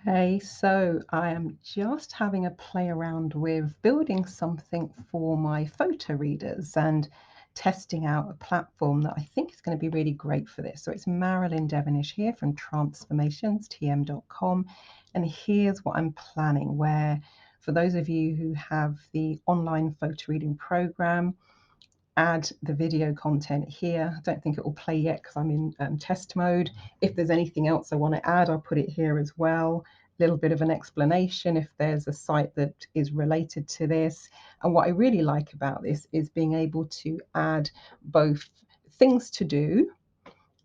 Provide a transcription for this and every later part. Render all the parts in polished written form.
Hey, so I am just having a play around with building something for my photo readers and testing out a platform that I think is going to be really great for this. So it's Marilyn Devonish here from transformationstm.com. And here's what I'm planning, where for those of you who have the online photo reading program, add the video content here. I don't think it will play yet because I'm in test mode. If there's anything else I want to add, I'll put it here as well. A little bit of an explanation if there's a site that is related to this. And what I really like about this is being able to add both things to do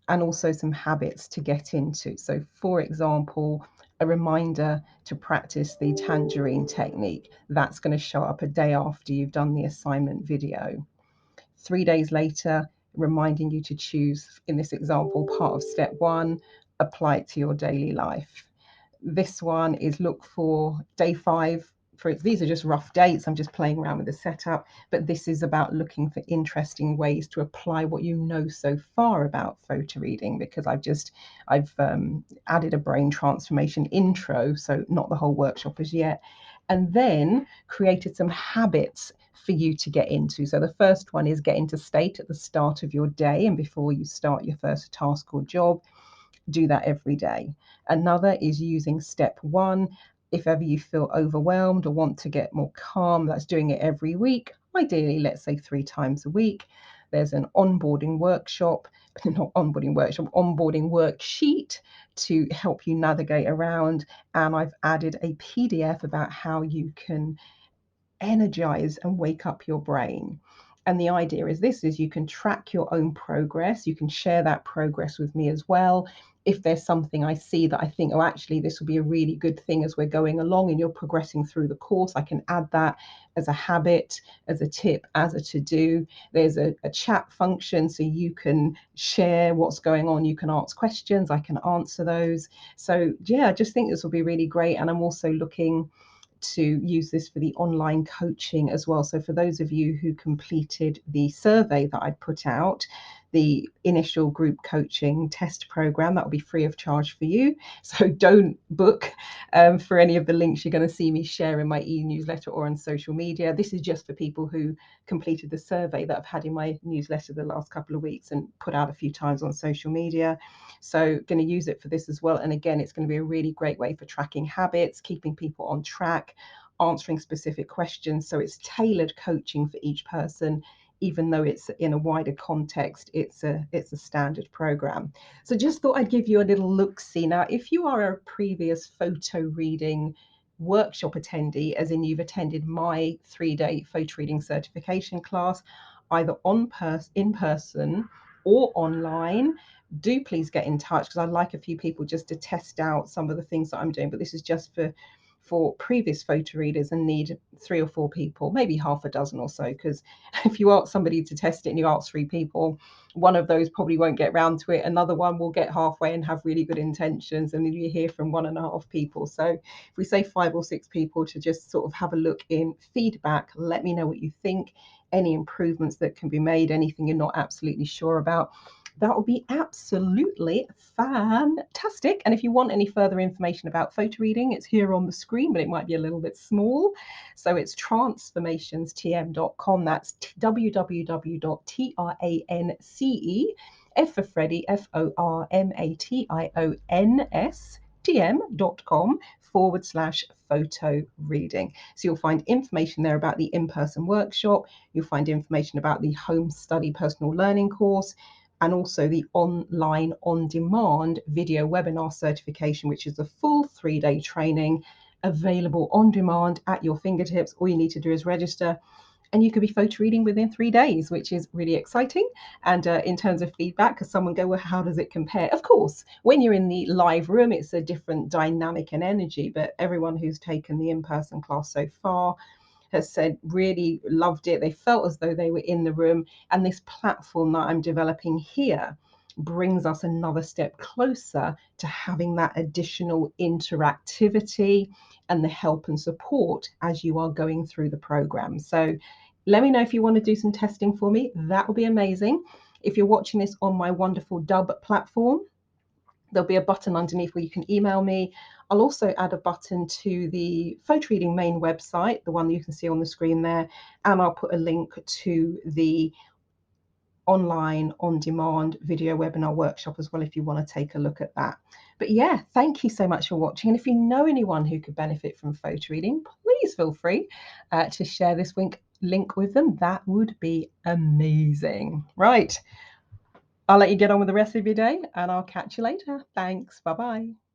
and also some habits to get into. So, for example, a reminder to practice the tangerine technique. That's going to show up a day after you've done the assignment video. 3 days later, reminding you to choose, in this example, part of step one, apply it to your daily life. This one is look for day 5. These are just rough dates. I'm just playing around with the setup, but this is about looking for interesting ways to apply what you know so far about photo reading, because I've added a brain transformation intro, so not the whole workshop as yet, and then created some habits for you to get into. So the first one is get into state at the start of your day and before you start your first task or job. Do that every day. Another is using step one. If ever you feel overwhelmed or want to get more calm, that's doing it every week, ideally, let's say 3 times a week. There's an onboarding workshop, not onboarding workshop, onboarding worksheet to help you navigate around. And I've added a PDF about how you can energize and wake up your brain. And the idea is this: is you can track your own progress. You can share that progress with me as well. If there's something I see that I think, oh, actually, this will be a really good thing as we're going along and you're progressing through the course, I can add that as a habit, as a tip, as a to-do. There's a chat function so you can share what's going on. You can ask questions, I can answer those. So yeah, I just think this will be really great. And I'm also looking to use this for the online coaching as well. So for those of you who completed the survey that I put out, the initial group coaching test program, that will be free of charge for you. So don't book for any of the links you're going to see me share in my e-newsletter or on social media. This is just for people who completed the survey that I've had in my newsletter the last couple of weeks and put out a few times on social media. So going to use it for this as well. And again, it's going to be a really great way for tracking habits, keeping people on track, answering specific questions. So it's tailored coaching for each person, even though it's in a wider context. It's a standard program. So just thought I'd give you a little look-see. Now, if you are a previous photo reading workshop attendee, as in you've attended my 3-day photo reading certification class, either in person or online, do please get in touch, because I'd like a few people just to test out some of the things that I'm doing. But this is just for previous photo readers and need 3 or 4 people, maybe half a dozen or so, because if you ask somebody to test it and you ask 3 people, one of those probably won't get round to it, another one will get halfway and have really good intentions, and then you hear from 1.5 people. So if we say 5 or 6 people to just sort of have a look in feedback, let me know what you think, any improvements that can be made, anything you're not absolutely sure about, that would be absolutely fantastic. And if you want any further information about photo reading, it's here on the screen, but it might be a little bit small. So it's transformationstm.com. That's www.transce, F for Freddy, FORMATIONS, tm.com/photo reading. So you'll find information there about the in-person workshop. You'll find information about the home study personal learning course, and also the online on-demand video webinar certification, which is a full 3-day training available on demand at your fingertips. All you need to do is register, and you could be photo reading within 3 days, which is really exciting. And in terms of feedback, because someone go, well, how does it compare? Of course, when you're in the live room, it's a different dynamic and energy, but everyone who's taken the in-person class so far has said really loved it. They felt as though they were in the room, and this platform that I'm developing here brings us another step closer to having that additional interactivity and the help and support as you are going through the program. So let me know if you want to do some testing for me. That will be amazing. If you're watching this on my wonderful Dub platform, there'll be a button underneath where you can email me. I'll also add a button to the PhotoReading main website, the one that you can see on the screen there, and I'll put a link to the online on-demand video webinar workshop as well if you want to take a look at that. But yeah, thank you so much for watching, and if you know anyone who could benefit from photo reading, please feel free to share this link with them. That would be amazing. Right, I'll let you get on with the rest of your day, and I'll catch you later. Thanks. Bye-bye.